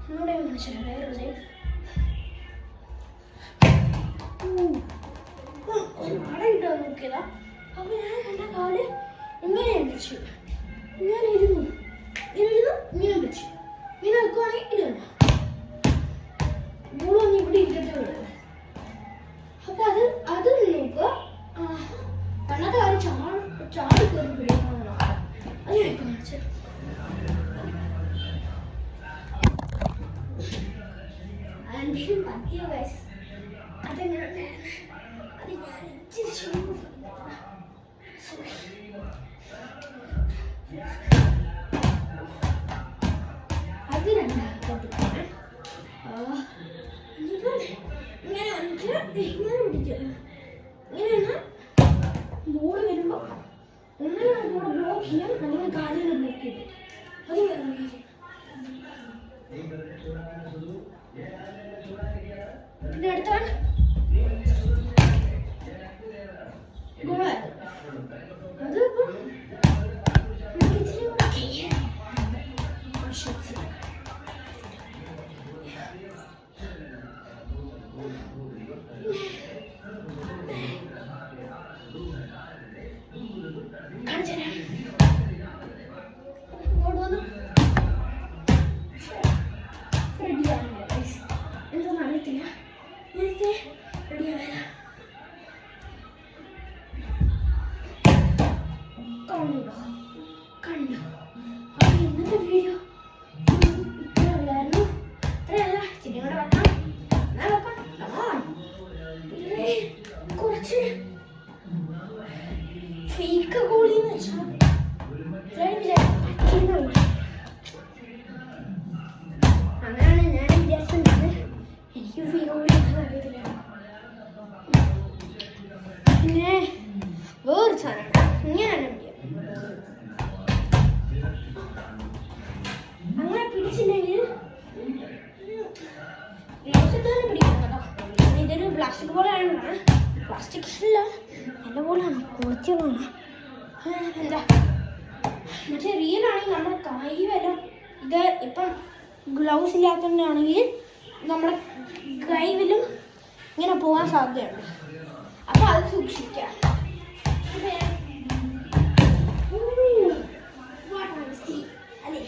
ഒന്നുകൂടെ കാണിച്ചു വേറൊരു സൈഡ്. ഒരു മട കിട്ടാൻ നോക്കിയതാ. അപ്പൊ ഞാൻ എൻ്റെ കാല് ഇങ്ങനെ വെച്ചു, ഇങ്ങനെ ഇരുന്നു, ഇങ്ങനെ വെച്ചു. ഇങ്ങനെ വെക്കുവാണെങ്കിൽ ഇരുന്നു മൂന്ന് വന്ന് ഇവിടെ ഇരിക്കട്ടെ വരുന്നു. അപ്പൊ അത് നോക്കുക. പണ്ടത്തെ കാര്യം ചാടി കയറി പിടിക്കണം. അത് ഞാൻ കാണിച്ചു. എന്തെങ്കിലും പറ്റിയോ ഗൈസ്? അത് ഞാൻ ഇച്ചിരി ഷൂസ് അത് രണ്ടാമത്തോട്ട് ഇങ്ങനെ വന്നിട്ട് ഇങ്ങനെ പിടിക്കുക. ഇങ്ങനെയാണ് ബോൾ വരുമ്പോൾ ഒന്നിനെ ബോൾ ബ്ലോക്ക് ചെയ്യാം, അല്ലെങ്കിൽ കാലിനെ ബ്ലോക്ക് ചെയ്തു. അത് പിന്നെ അടുത്താണ് ഗോളായത്. അതിപ്പം നമുക്ക് ഇച്ചിരി കൂടെ ചെയ്യാം. കണ്ടു. അപ്പൊ ഇന്നത്തെ വീഡിയോ ഇത്രയല്ലായിരുന്നു. ഇത്രയല്ല, ഇച്ചിരി കൂടെ വെക്കാം. കുറച്ച് ഫേക്ക് കൂടിയെന്ന് വെച്ചാൽ അങ്ങനെയാണ് ഞാൻ വിചാരിച്ചത്. എനിക്ക് ഫേക്ക് കൂടി അറിയത്തില്ല. പിന്നെ വേറൊരു സാധനം ഇങ്ങനെയാണ് അങ്ങനെ പിടിച്ചില്ലെങ്കിൽ തന്നെ പിടിക്കണം കേട്ടോ. ഇതൊരു പ്ലാസ്റ്റിക് പോലെ ആയതുകൊണ്ടാണ്. പ്ലാസ്റ്റിക് ഇല്ല, നല്ല പോലെയാണ്, പൊളിച്ചതാണ്. എന്താ മറ്റേ റിയൽ ആണെങ്കിൽ നമ്മുടെ കൈ വരെ ഇത് ഇപ്പം ഗ്ലൗസ് ഇല്ലാത്തതാണെങ്കിൽ നമ്മുടെ കൈവിലും ഇങ്ങനെ പോകാൻ സാധ്യതയുണ്ട്. അപ്പം അത് സൂക്ഷിക്കാം. അതെ